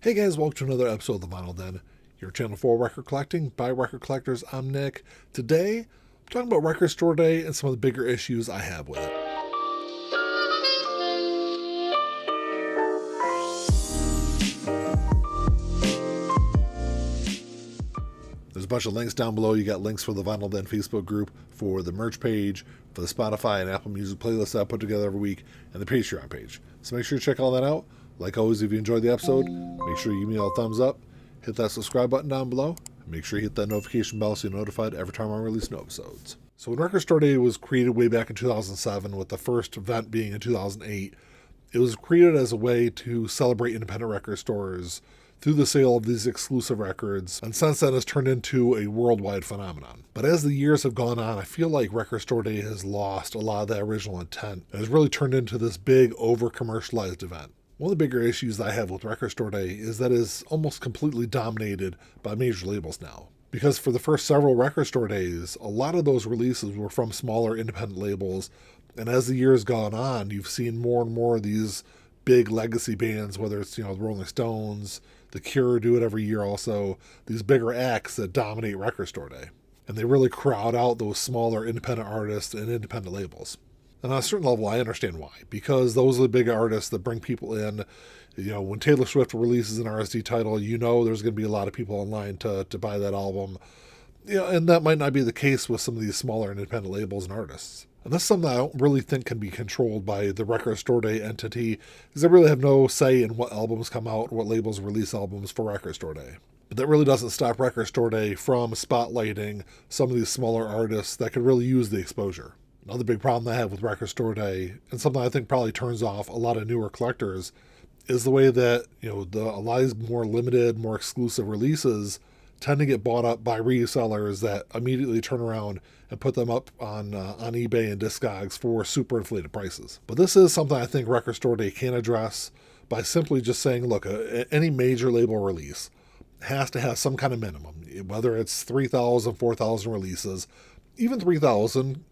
Hey guys, welcome to another episode of The Vinyl Den, your channel for record collecting by record collectors. I'm Nick. Today, I'm talking about Record Store Day and some of the bigger issues I have with it. There's a bunch of links down below. You got links for the Vinyl Den Facebook group, for the merch page, for the Spotify and Apple Music playlist that I put together every week, and the Patreon page. So make sure you check all that out. Like always, if you enjoyed the episode, make sure you give me a thumbs up, hit that subscribe button down below, and make sure you hit that notification bell so you're notified every time I release new episodes. So when Record Store Day was created way back in 2007, with the first event being in 2008, it was created as a way to celebrate independent record stores through the sale of these exclusive records, and since then has turned into a worldwide phenomenon. But as the years have gone on, I feel like Record Store Day has lost a lot of that original intent and has really turned into this big, over-commercialized event. One of the bigger issues I have with Record Store Day is that it is almost completely dominated by major labels now. Because for the first several Record Store Days, a lot of those releases were from smaller independent labels, and as the years gone on, you've seen more and more of these big legacy bands, whether it's, the Rolling Stones, The Cure do it every year also, these bigger acts that dominate Record Store Day. And they really crowd out those smaller independent artists and independent labels. And on a certain level, I understand why. Because those are the big artists that bring people in. When Taylor Swift releases an RSD title, there's going to be a lot of people online to buy that album. And that might not be the case with some of these smaller independent labels and artists. And that's something I don't really think can be controlled by the Record Store Day entity, because they really have no say in what albums come out, what labels release albums for Record Store Day. But that really doesn't stop Record Store Day from spotlighting some of these smaller artists that could really use the exposure. Another big problem I have with Record Store Day, and something I think probably turns off a lot of newer collectors, is the way that, a lot of these more limited, more exclusive releases tend to get bought up by resellers that immediately turn around and put them up on eBay and Discogs for super inflated prices. But this is something I think Record Store Day can address by simply just saying, look, any major label release has to have some kind of minimum, whether it's 3,000, 4,000 releases, even 3,000.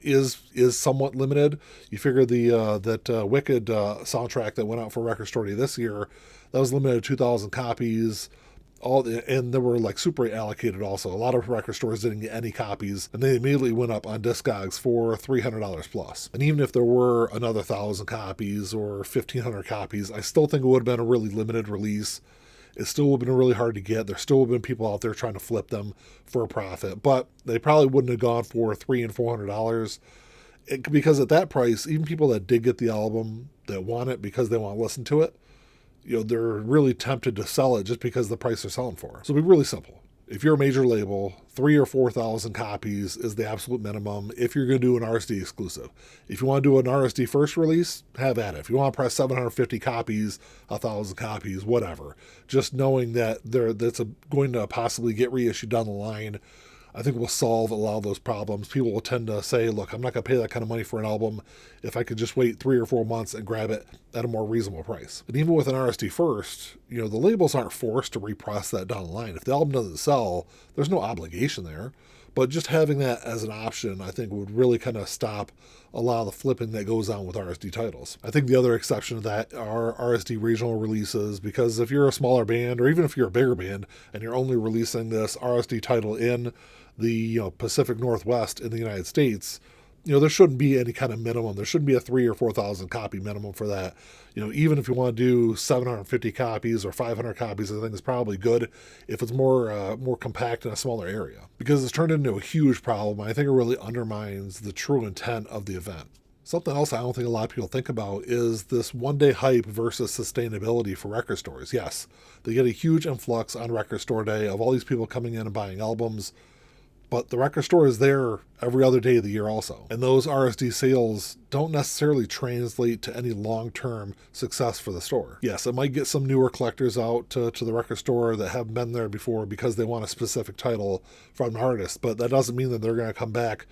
Is somewhat limited. You figure that Wicked soundtrack that went out for Record Store Day this year, that was limited to 2,000 copies. And they were super allocated also. A lot of record stores didn't get any copies, and they immediately went up on Discogs for $300 plus. And even if there were another 1,000 copies or 1,500 copies, I still think it would have been a really limited release. It still would have been really hard to get. There still would have been people out there trying to flip them for a profit, but they probably wouldn't have gone for $300 and $400 because at that price, even people that did get the album that want it because they want to listen to it, they're really tempted to sell it just because of the price they're selling for. So it'll be really simple. If you're a major label, 3,000 or 4,000 copies is the absolute minimum if you're going to do an RSD exclusive. If you want to do an RSD first release, have at it. If you want to press 750 copies, 1,000 copies, whatever. Just knowing that that's going to possibly get reissued down the line, I think will solve a lot of those problems. People will tend to say, look, I'm not going to pay that kind of money for an album if I could just wait 3 or 4 months and grab it at a more reasonable price. And even with an RSD first, the labels aren't forced to repress that down the line. If the album doesn't sell, there's no obligation there. But just having that as an option, I think, would really kind of stop a lot of the flipping that goes on with RSD titles. I think the other exception to that are RSD regional releases, because if you're a smaller band, or even if you're a bigger band, and you're only releasing this RSD title in the Pacific Northwest in the United States, there shouldn't be any kind of minimum. There shouldn't be a 3,000 or 4,000 copy minimum for that. Even if you want to do 750 copies or 500 copies, I think it's probably good if it's more compact in a smaller area, because it's turned into a huge problem. I think it really undermines the true intent of the event. Something else I don't think a lot of people think about is this one-day hype versus sustainability for record stores. Yes, they get a huge influx on Record Store Day of all these people coming in and buying albums, but the record store is there every other day of the year also. And those RSD sales don't necessarily translate to any long-term success for the store. Yes, it might get some newer collectors out to the record store that haven't been there before because they want a specific title from an artist, but that doesn't mean that they're going to come back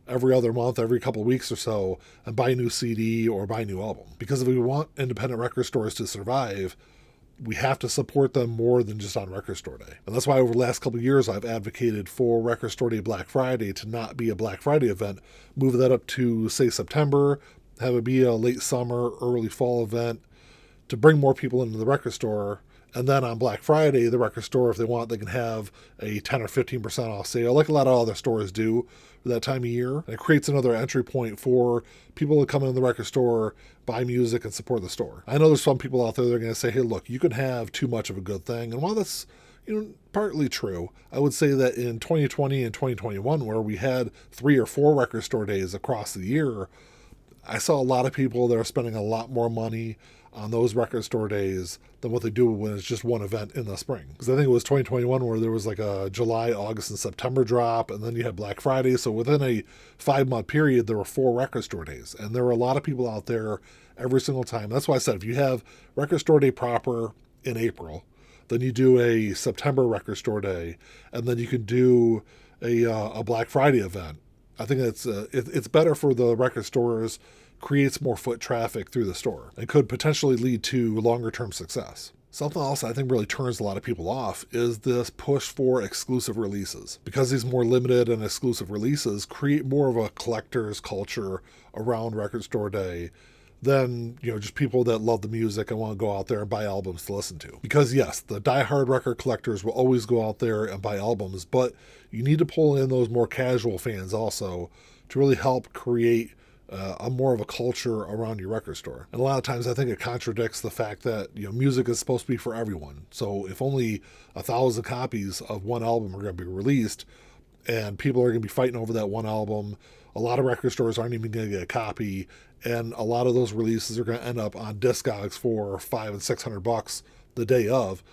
every other month, every couple of weeks or so, and buy a new CD or buy a new album. Because if we want independent record stores to survive, we have to support them more than just on Record Store Day. And that's why over the last couple of years, I've advocated for Record Store Day Black Friday to not be a Black Friday event. Move that up to, say, September, have it be a late summer, early fall event to bring more people into the record store And then on Black Friday, the record store, if they want, they can have a 10 or 15% off sale, like a lot of other stores do for that time of year. And it creates another entry point for people to come in the record store, buy music, and support the store. I know there's some people out there that are going to say, hey, look, you can have too much of a good thing. And while that's partly true, I would say that in 2020 and 2021, where we had 3 or 4 record store days across the year, I saw a lot of people that are spending a lot more money on those record store days than what they do when it's just one event in the spring. Because I think it was 2021 where there was like a July, August, and September drop, and then you had Black Friday. So within a 5-month period, there were 4 record store days. And there were a lot of people out there every single time. That's why I said if you have record store day proper in April, then you do a September record store day, and then you can do a Black Friday event. I think it's better for the record stores, creates more foot traffic through the store, and could potentially lead to longer term success. Something else I think really turns a lot of people off is this push for exclusive releases. Because these more limited and exclusive releases create more of a collector's culture around record store day than just people that love the music and want to go out there and buy albums to listen to. Because yes, the diehard record collectors will always go out there and buy albums, but you need to pull in those more casual fans also to really help create a more of a culture around your record store. And a lot of times I think it contradicts the fact that music is supposed to be for everyone. So if only 1,000 copies of one album are going to be released and people are going to be fighting over that one album, a lot of record stores aren't even going to get a copy, and a lot of those releases are going to end up on Discogs for $500 and $600 the day of.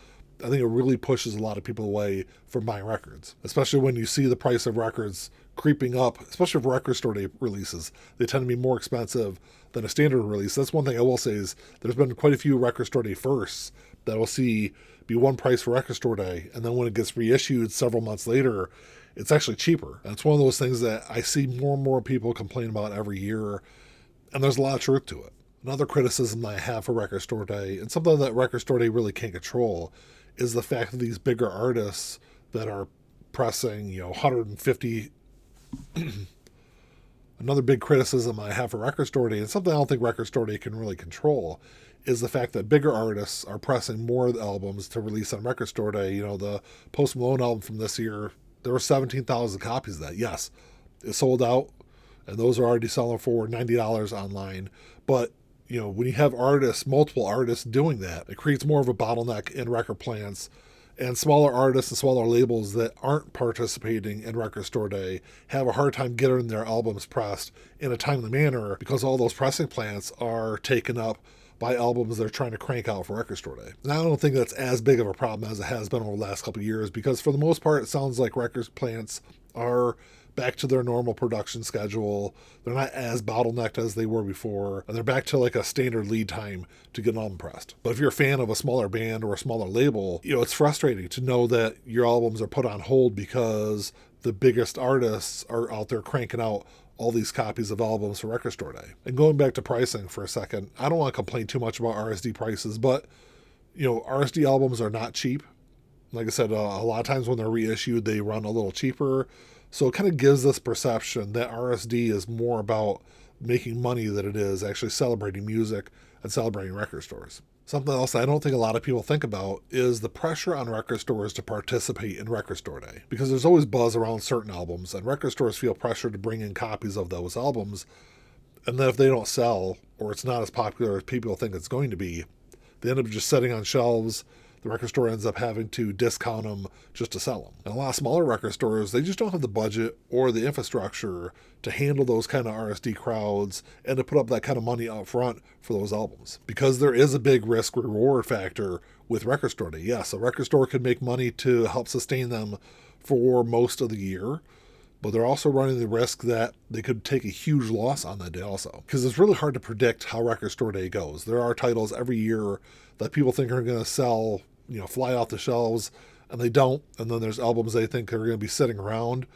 I think it really pushes a lot of people away from buying records, especially when you see the price of records creeping up, especially for record store day releases. They tend to be more expensive than a standard release. That's one thing I will say is there's been quite a few record store day firsts that we'll see be one price for record store day, and then when it gets reissued several months later, it's actually cheaper. And it's one of those things that I see more and more people complain about every year, and there's a lot of truth to it. Another criticism that I have for record store day, and something that record store day really can't control, is the fact that these bigger artists that are pressing 150. Another big criticism I have for record store day, and something I don't think record store day can really control, is the fact that bigger artists are pressing more albums to release on record store day. The Post Malone album from this year, there were 17,000 copies of that. Yes, it sold out, and those are already selling for $90 online. But when you have multiple artists doing that, it creates more of a bottleneck in record plants. And smaller artists and smaller labels that aren't participating in record store day have a hard time getting their albums pressed in a timely manner because all those pressing plants are taken up by albums they're trying to crank out for record store day. And I don't think that's as big of a problem as it has been over the last couple of years, because for the most part, it sounds like record plants are back to their normal production schedule. They're not as bottlenecked as they were before, and they're back to like a standard lead time to get an album pressed. But if you're a fan of a smaller band or a smaller label, it's frustrating to know that your albums are put on hold because the biggest artists are out there cranking out all these copies of albums for record store day. And going back to pricing for a second, I don't want to complain too much about RSD prices, but RSD albums are not cheap. Like I said, a lot of times when they're reissued, they run a little cheaper. So it kind of gives this perception that RSD is more about making money than it is actually celebrating music and celebrating record stores. Something else I don't think a lot of people think about is the pressure on record stores to participate in record store day. Because there's always buzz around certain albums, and record stores feel pressure to bring in copies of those albums. And then if they don't sell, or it's not as popular as people think it's going to be, they end up just sitting on shelves. The record store ends up having to discount them just to sell them. And a lot of smaller record stores, they just don't have the budget or the infrastructure to handle those kind of RSD crowds and to put up that kind of money up front for those albums. Because there is a big risk reward factor with record store day. Yes, a record store can make money to help sustain them for most of the year, but they're also running the risk that they could take a huge loss on that day also. Because it's really hard to predict how record store day goes. There are titles every year that people think are going to sell, fly off the shelves, and they don't. And then there's albums they think are going to be sitting around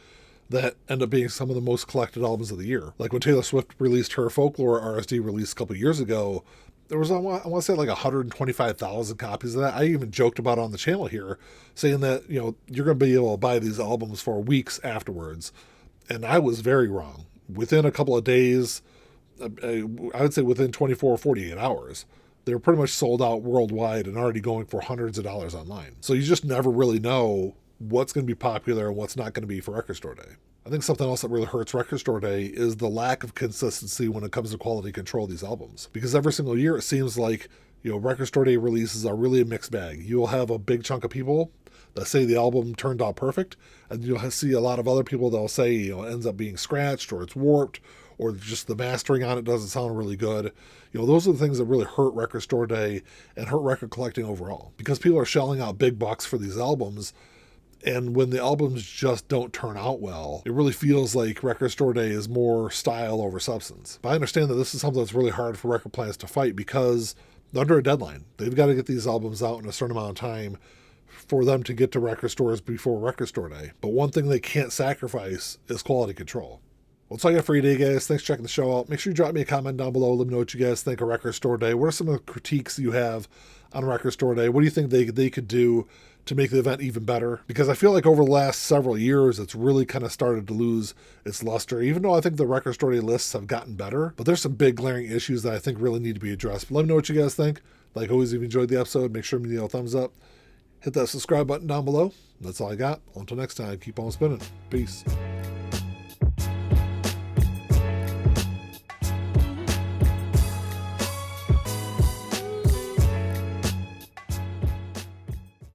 that end up being some of the most collected albums of the year. Like when Taylor Swift released her Folklore RSD release a couple of years ago, there was, I want to say, like 125,000 copies of that. I even joked about it on the channel here, saying that, you're going to be able to buy these albums for weeks afterwards. And I was very wrong. Within a couple of days, I would say within 24 or 48 hours, they're pretty much sold out worldwide and already going for hundreds of dollars online. So you just never really know what's going to be popular and what's not going to be for Record Store Day. I think something else that really hurts Record Store Day is the lack of consistency when it comes to quality control of these albums. Because every single year it seems like, Record Store Day releases are really a mixed bag. You will have a big chunk of people that say the album turned out perfect, and you'll see a lot of other people that'll say, it ends up being scratched or it's warped or just the mastering on it doesn't sound really good. Those are the things that really hurt Record Store Day and hurt record collecting overall. Because people are shelling out big bucks for these albums, and when the albums just don't turn out well, it really feels like Record Store Day is more style over substance. But I understand that this is something that's really hard for record plants to fight because they're under a deadline. They've got to get these albums out in a certain amount of time for them to get to record stores before Record Store Day. But one thing they can't sacrifice is quality control. Well, that's all I got for you today, guys. Thanks for checking the show out. Make sure you drop me a comment down below. Let me know what you guys think of Record Store Day. What are some of the critiques you have on Record Store Day? What do you think they could do to make the event even better? Because I feel like over the last several years, it's really kind of started to lose its luster, even though I think the Record Store Day lists have gotten better. But there's some big glaring issues that I think really need to be addressed. But let me know what you guys think. Like always, if you enjoyed the episode, make sure to give me a thumbs up. Hit that subscribe button down below. That's all I got. Until next time, keep on spinning. Peace.